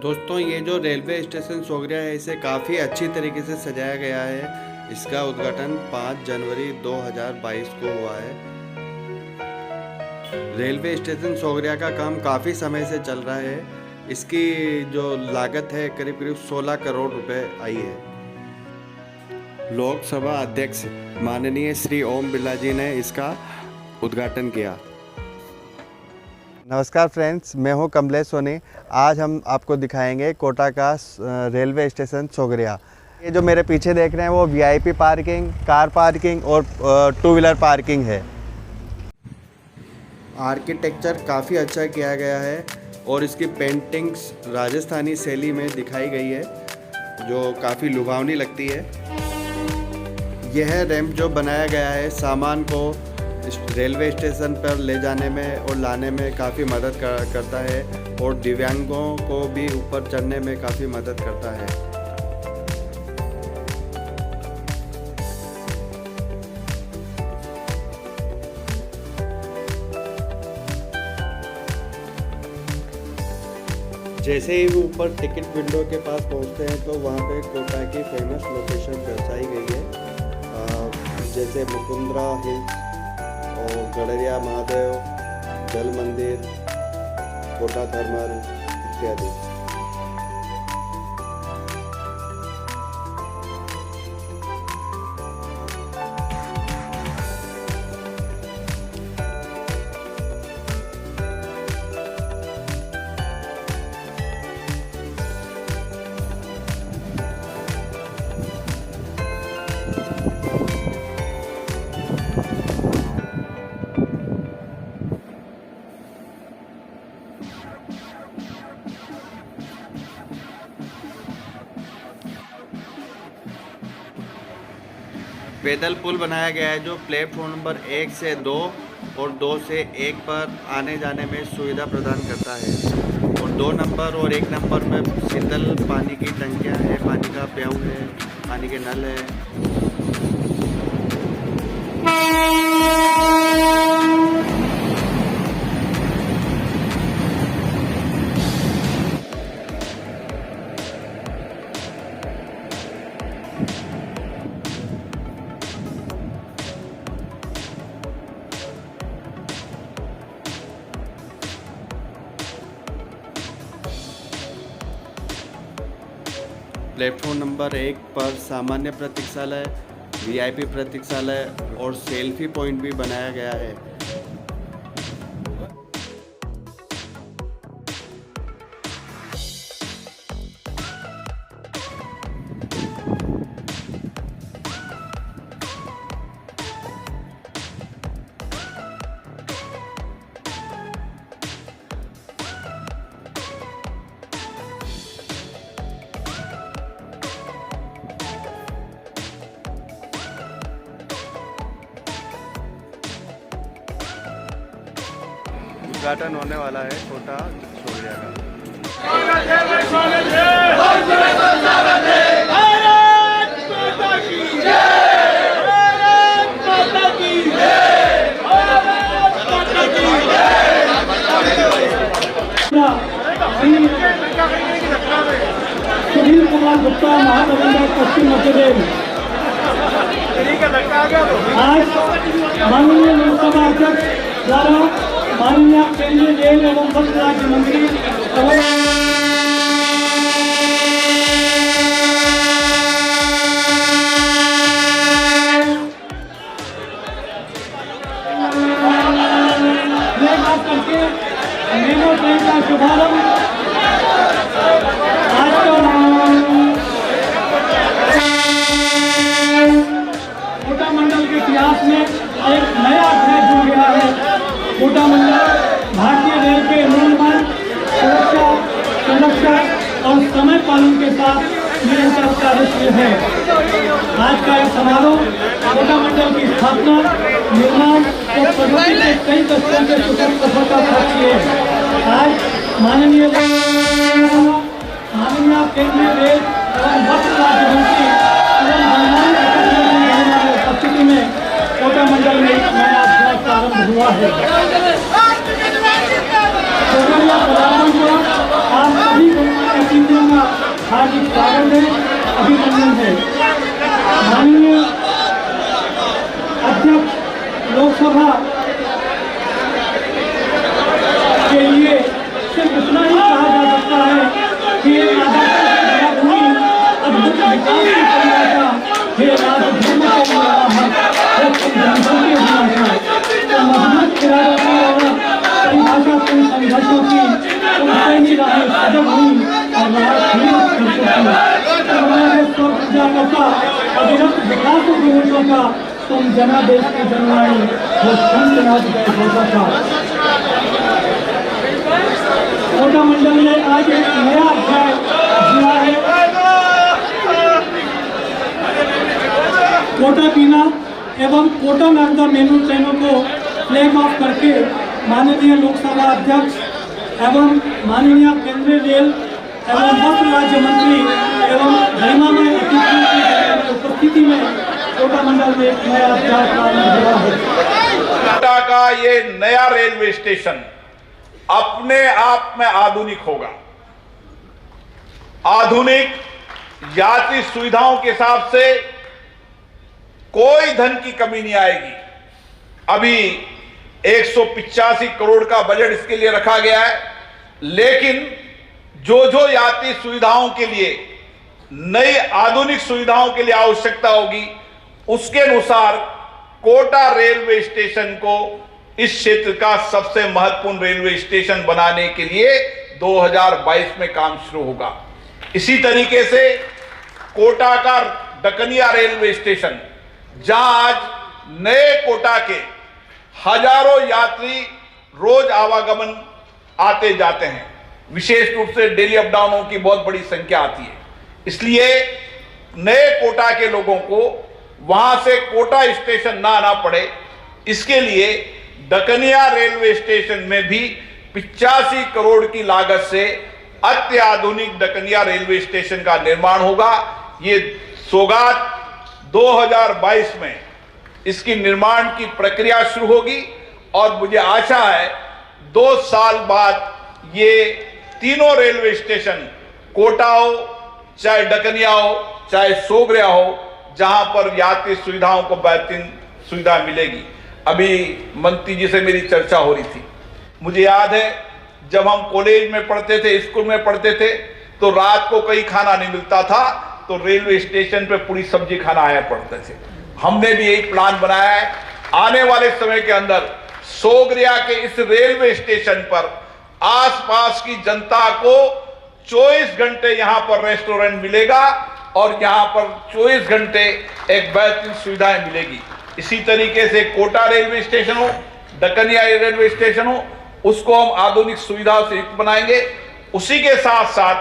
दोस्तों, ये जो रेलवे स्टेशन सोगरिया है, इसे काफ़ी अच्छी तरीके से सजाया गया है। इसका उद्घाटन 5 जनवरी 2022 को हुआ है। रेलवे स्टेशन सोगरिया का काम काफ़ी समय से चल रहा है। इसकी जो लागत है करीब करीब 16 करोड़ रुपए आई है। लोकसभा अध्यक्ष माननीय श्री ओम बिरला जी ने इसका उद्घाटन किया। नमस्कार फ्रेंड्स, मैं हूं कमलेश सोनी। आज हम आपको दिखाएंगे कोटा का रेलवे स्टेशन सोगरिया। ये जो मेरे पीछे देख रहे हैं वो वीआईपी पार्किंग, कार पार्किंग और 2 व्हीलर पार्किंग है। आर्किटेक्चर काफ़ी अच्छा किया गया है और इसकी पेंटिंग्स राजस्थानी शैली में दिखाई गई है जो काफ़ी लुभावनी लगती है। यह रैंप जो बनाया गया है सामान को रेलवे स्टेशन पर ले जाने में और लाने में काफ़ी मदद करता है और दिव्यांगों को भी ऊपर चढ़ने में काफ़ी मदद करता है। जैसे ही ऊपर टिकट विंडो के पास पहुंचते हैं तो वहां पे कोटा की फेमस लोकेशन दर्शाई गई है, जैसे मुकुंद्रा हिल्स और गड़रिया महादेव, जल मंदिर, कोटा थर्मल इत्यादि। पैदल पुल बनाया गया है जो प्लेटफॉर्म नंबर 1 से 2 और 2 से 1 पर आने जाने में सुविधा प्रदान करता है। और 2 नंबर और 1 नंबर में शीतल पानी की टंकियां हैं, पानी का प्याऊ है, पानी के नल है। प्लेटफॉर्म नंबर 1 पर सामान्य प्रतीक्षालय, वीआईपी प्रतीक्षालय और सेल्फी पॉइंट भी बनाया गया है। उद्घाटन होने वाला है कोटा सोगरिया का। सुनील कुमार गुप्ता, महाप्रबंधक पश्चिम मध्य रेल। आज माननीय लोकसभा अध्यक्ष द्वारा माननीय केंद्रीय रेल एवं पथ राज्य मंत्री करके मेमो ट्रेन का शुभारंभ आज कोटा मंडल के इतिहास में एक नया अध्याय जुड़ गया है। कोटा मंडल भारतीय रेल के निर्माण, सुरक्षा, संरक्षण और समय पालन के साथ निरंतर कार्यशील है। आज का यह समारोह कोटा मंडल की स्थापना, निर्माण और प्रगति के कई दशकों के सुखद सफर का साक्षी है। आज माननीय केंद्रीय रेल एवं वस्त्र राज्य मंत्री एवं गणमान्य अतिथियों की उपस्थिति में कोटा मंडल में एक नया अध्याय प्रारंभ हुआ है। सोगरिया पदार्पण पर आप सभी गणमान्य अतिथियों का हार्दिक स्वागत है, अभिनंदन है। माननीय अध्यक्ष लोकसभा के लिए सिर्फ इतना ही कहा जा सकता है कि ये अद्भुत विकास की परिभाषा हे राजधर्म के तो मजबूत इरादों की और परिभाषा से संघर्षों की तुमसे ही राहें सजग हुई और अविरत विकास की ऊर्जा का तुम जनादेश की जनवाणी वो संतनाथ गए होता था। कोटा मंडल ने आज एक नया अध्याय जुड़ा है। कोटा पीना एवं कोटा नागदा मेमू ट्रेनों को फ्लैग ऑफ करके माननीय लोकसभा अध्यक्ष एवं माननीय केंद्रीय रेल एवं वस्त्र राज्य मंत्री एवं गरिमामय अतिथियों की उपस्थिति में कोटा मंडल में एक नया अध्याय प्रारंभ हुआ है। कोटा का ये नया रेलवे स्टेशन अपने आप में आधुनिक होगा। आधुनिक यात्री सुविधाओं के हिसाब से कोई धन की कमी नहीं आएगी। अभी 185 करोड़ का बजट इसके लिए रखा गया है, लेकिन जो यात्री सुविधाओं के लिए नई आधुनिक सुविधाओं के लिए आवश्यकता होगी उसके अनुसार कोटा रेलवे स्टेशन को इस क्षेत्र का सबसे महत्वपूर्ण रेलवे स्टेशन बनाने के लिए 2022 में काम शुरू होगा। इसी तरीके से कोटा का डकनिया रेलवे स्टेशन, जहां आज नए कोटा के हजारों यात्री रोज आवागमन आते जाते हैं, विशेष रूप से डेली अप डाउनों की बहुत बड़ी संख्या आती है, इसलिए नए कोटा के लोगों को वहां से कोटा स्टेशन ना आना पड़े, इसके लिए डकनिया रेलवे स्टेशन में भी 85 करोड़ की लागत से अत्याधुनिक डकनिया रेलवे स्टेशन का निर्माण होगा। ये सौगात 2022 में इसकी निर्माण की प्रक्रिया शुरू होगी और मुझे आशा है 2 साल बाद ये तीनों रेलवे स्टेशन, कोटा हो चाहे डकनिया हो चाहे सोगरिया हो, जहां पर यात्री सुविधाओं को बेहतरीन सुविधा मिलेगी। अभी मंत्री जी से मेरी चर्चा हो रही थी, मुझे याद है जब हम कॉलेज में पढ़ते थे, स्कूल में पढ़ते थे, तो रात को कहीं खाना नहीं मिलता था तो रेलवे स्टेशन पे पूरी सब्जी खाना आया पड़ते थे। हमने भी एक प्लान बनाया है, आने वाले समय के अंदर सोगरिया के इस रेलवे स्टेशन पर आसपास की जनता को 24 घंटे यहां पर रेस्टोरेंट मिलेगा और यहां पर 24 घंटे एक बेहतरीन सुविधाएं मिलेगी। इसी तरीके से कोटा रेलवे स्टेशन हो, डकनिया रेलवे स्टेशन हो, उसको हम आधुनिक सुविधाओं से युक्त बनाएंगे। उसी के साथ साथ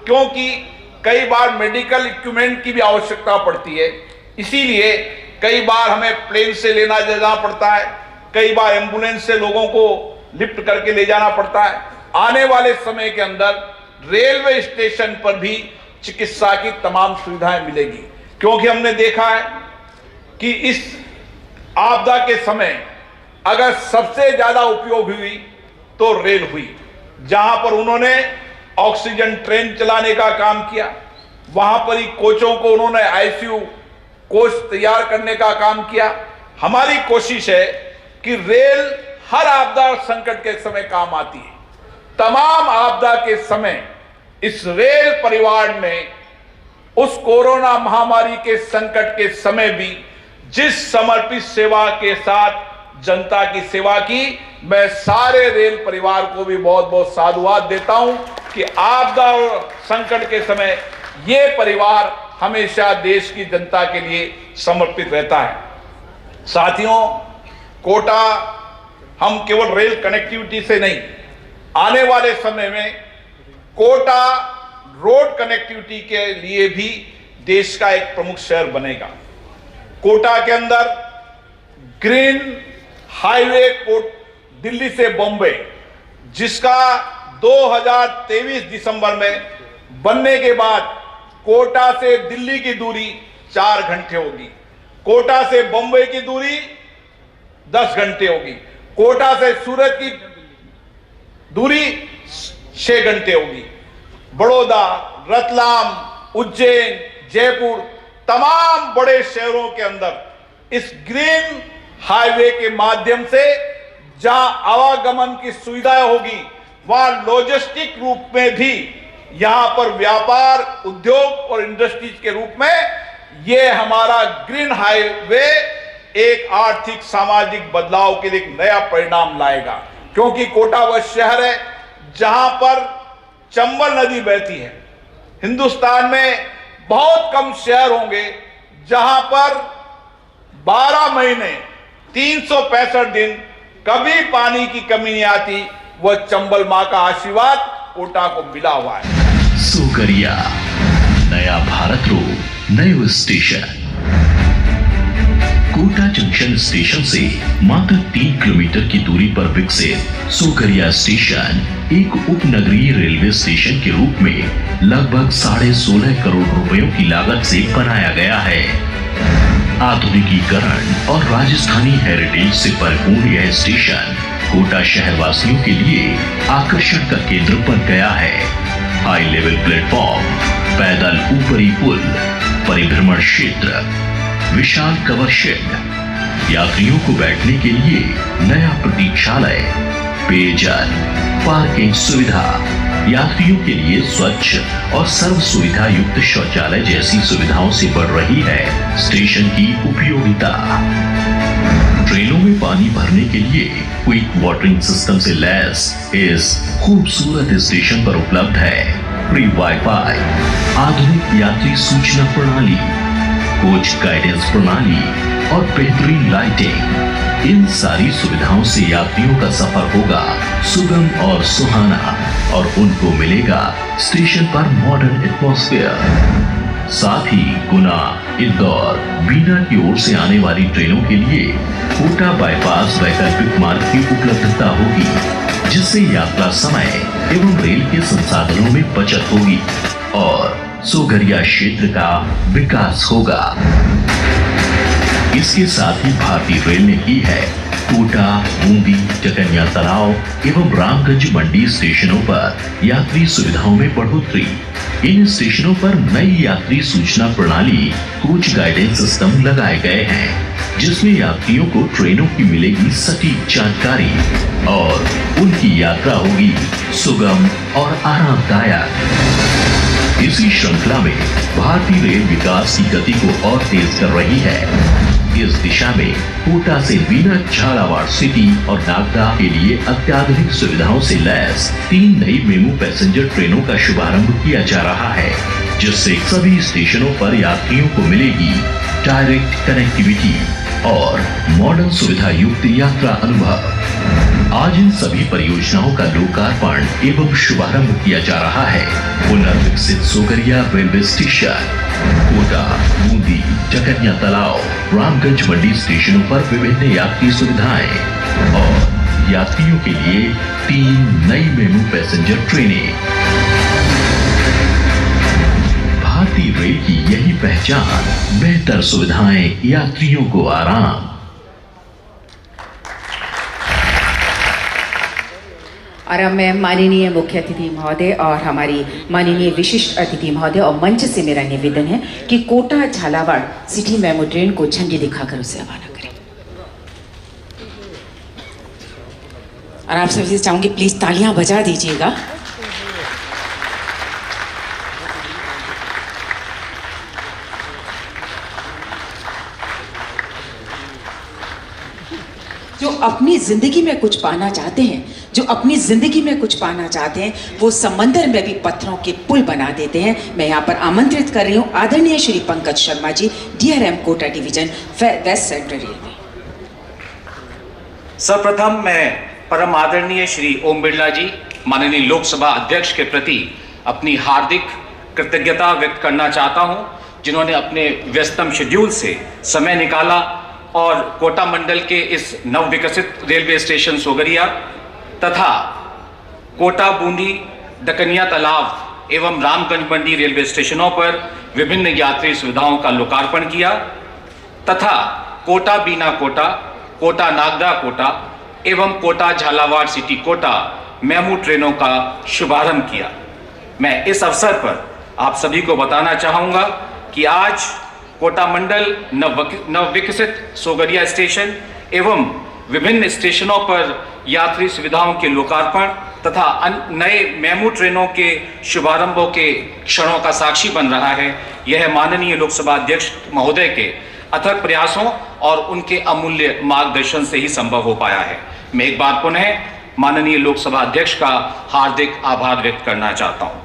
क्योंकि कई बार मेडिकल इक्विपमेंट की भी आवश्यकता पड़ती है, इसीलिए कई बार हमें प्लेन से लेना जाना पड़ता है, कई बार एम्बुलेंस से लोगों को लिफ्ट करके ले जाना पड़ता है। आने वाले समय के अंदर रेलवे स्टेशन पर भी चिकित्सा की तमाम सुविधाएं मिलेगी, क्योंकि हमने देखा है कि इस आपदा के समय अगर सबसे ज्यादा उपयोग हुई तो रेल हुई। जहां पर उन्होंने ऑक्सीजन ट्रेन चलाने का काम किया, वहां पर ही कोचों को उन्होंने आईसीयू कोच तैयार करने का काम किया। हमारी कोशिश है कि रेल हर आपदा और संकट के समय काम आती है। तमाम आपदा के समय इस रेल परिवार ने उस कोरोना महामारी के संकट के समय भी जिस समर्पित सेवा के साथ जनता की सेवा की, मैं सारे रेल परिवार को भी बहुत बहुत साधुवाद देता हूं कि आपदा और संकट के समय ये परिवार हमेशा देश की जनता के लिए समर्पित रहता है। साथियों, कोटा हम केवल रेल कनेक्टिविटी से नहीं, आने वाले समय में कोटा रोड कनेक्टिविटी के लिए भी देश का एक प्रमुख शहर बनेगा। कोटा के अंदर ग्रीन हाईवे दिल्ली से बॉम्बे, जिसका 2023 दिसंबर में बनने के बाद कोटा से दिल्ली की दूरी 4 घंटे होगी, कोटा से बंबई की दूरी 10 घंटे होगी, कोटा से सूरत की दूरी 6 घंटे होगी। बड़ौदा, रतलाम, उज्जैन, जयपुर, तमाम बड़े शहरों के अंदर इस ग्रीन हाईवे के माध्यम से जहां आवागमन की सुविधाएं होगी, वहां लॉजिस्टिक रूप में भी यहां पर व्यापार, उद्योग और इंडस्ट्रीज के रूप में यह हमारा ग्रीन हाईवे एक आर्थिक सामाजिक बदलाव के लिए एक नया परिणाम लाएगा। क्योंकि कोटा वह शहर है जहां पर चंबल नदी बहती है। हिंदुस्तान में बहुत कम शहर होंगे जहां पर 12 महीने 365 दिन कभी पानी की कमी नहीं आती। वह चंबल मां का आशीर्वाद कोटा को मिला हुआ है। सोगरिया, नया भारत रोड, नयो स्टेशन। कोटा जंक्शन स्टेशन से मात्र 3 किलोमीटर की दूरी पर विकसित सोगरिया स्टेशन एक उपनगरीय रेलवे स्टेशन के रूप में लगभग 16.5 करोड़ रुपयों की लागत से बनाया गया है। आधुनिकीकरण और राजस्थानी हेरिटेज से परिपूर्ण यह स्टेशन कोटा शहरवासियों के लिए आकर्षण का केंद्र बन गया है। हाई लेवल प्लेटफॉर्म, पैदल ऊपरी पुल, परिभ्रमण क्षेत्र, विशाल कवर शेड, यात्रियों को बैठने के लिए नया प्रतीक्षालय, पेयजल, पार्किंग सुविधा, यात्रियों के लिए स्वच्छ और सर्व सुविधा युक्त शौचालय जैसी सुविधाओं से बढ़ रही है स्टेशन की उपयोगिता। ट्रेनों में पानी भरने के लिए क्विक वाटरिंग सिस्टम से लैस इस खूबसूरत स्टेशन पर उपलब्ध है फ्री वाईफाई, आधुनिक यात्री सूचना प्रणाली, कोच गाइडेंस प्रणाली और बेहतरीन लाइटिंग। इन सारी सुविधाओं से यात्रियों का सफर होगा सुगम और सुहाना और उनको मिलेगा स्टेशन पर मॉडर्न एटमॉस्फेयर। साथ ही गुना, इंदौर, बीना की ओर से आने वाली ट्रेनों के लिए कोटा बाईपास वैकल्पिक मार्ग की उपलब्धता होगी, जिससे यात्रा समय एवं रेल के संसाधनों में बचत होगी और सोगरिया क्षेत्र का विकास होगा। इसके साथ ही भारतीय रेल ने की है कोटा, बूंदी, चकनिया तलाव एवं रामगंज मंडी स्टेशनों पर यात्री सुविधाओं में बढ़ोतरी। इन स्टेशनों पर नई यात्री सूचना प्रणाली कोच गाइडेंस सिस्टम लगाए गए हैं, जिसमें यात्रियों को ट्रेनों की मिलेगी सटीक जानकारी और उनकी यात्रा होगी सुगम और आरामदायक। इसी श्रृंखला में भारतीय रेल विकास की गति को और तेज कर रही है। इस दिशा में कोटा से बीना, झालावाड़ सिटी और नागदा के लिए अत्याधुनिक सुविधाओं से लैस 3 नई मेमू पैसेंजर ट्रेनों का शुभारंभ किया जा रहा है, जिससे सभी स्टेशनों पर यात्रियों को मिलेगी डायरेक्ट कनेक्टिविटी और मॉडर्न सुविधा युक्त यात्रा अनुभव। आज इन सभी परियोजनाओं का लोकार्पण एवं शुभारंभ किया जा रहा है। पुनर्विकसित सोगरिया रेलवे स्टेशन कोटा, बूंदी, चकनिया तलाव, रामगंज मंडी स्टेशनों पर विभिन्न यात्री सुविधाएं और यात्रियों के लिए 3 नई मेमू पैसेंजर ट्रेनें। भारतीय रेल की यही पहचान, बेहतर सुविधाएं, यात्रियों को आराम। और अब मैं माननीय मुख्य अतिथि महोदय और हमारी माननीय विशिष्ट अतिथि महोदय और मंच से मेरा निवेदन है कि Kota Jhalawar city MEMU train को झंडी दिखाकर उसे रवाना करें। और आप सबसे चाहूंगी प्लीज तालियां बजा दीजिएगा। जो अपनी जिंदगी में कुछ पाना चाहते हैं, जो अपनी जिंदगी में कुछ पाना चाहते हैं, वो समंदर में भी पत्थरों के पुल बना देते हैं। मैं यहाँ पर आमंत्रित कर रही हूँ आदरणीय Shri Pankaj Sharma ji, DRM Kota division west central railway. सर्वप्रथम मैं परम आदरणीय श्री ओम बिरला जी, माननीय लोकसभा अध्यक्ष के प्रति अपनी हार्दिक कृतज्ञता व्यक्त करना चाहता हूँ, जिन्होंने अपने व्यस्तम शेड्यूल से समय निकाला और कोटा मंडल के इस नवविकसित रेलवे स्टेशन सोगरिया तथा कोटा, बूंदी, डकनिया तालाब एवं रामगंज मंडी रेलवे स्टेशनों पर विभिन्न यात्री सुविधाओं का लोकार्पण किया तथा कोटा बीना कोटा, कोटा नागदा कोटा एवं कोटा झालावाड़ सिटी कोटा मेमू ट्रेनों का शुभारंभ किया। मैं इस अवसर पर आप सभी को बताना चाहूंगा कि आज कोटा मंडल नवविकसित सोगरिया स्टेशन एवं विभिन्न स्टेशनों पर यात्री सुविधाओं के लोकार्पण तथा नए मेमू ट्रेनों के शुभारंभों के क्षणों का साक्षी बन रहा है। यह माननीय लोकसभा अध्यक्ष महोदय के अथक प्रयासों और उनके अमूल्य मार्गदर्शन से ही संभव हो पाया है। मैं एक बार पुनः माननीय लोकसभा अध्यक्ष का हार्दिक आभार व्यक्त करना चाहता हूं।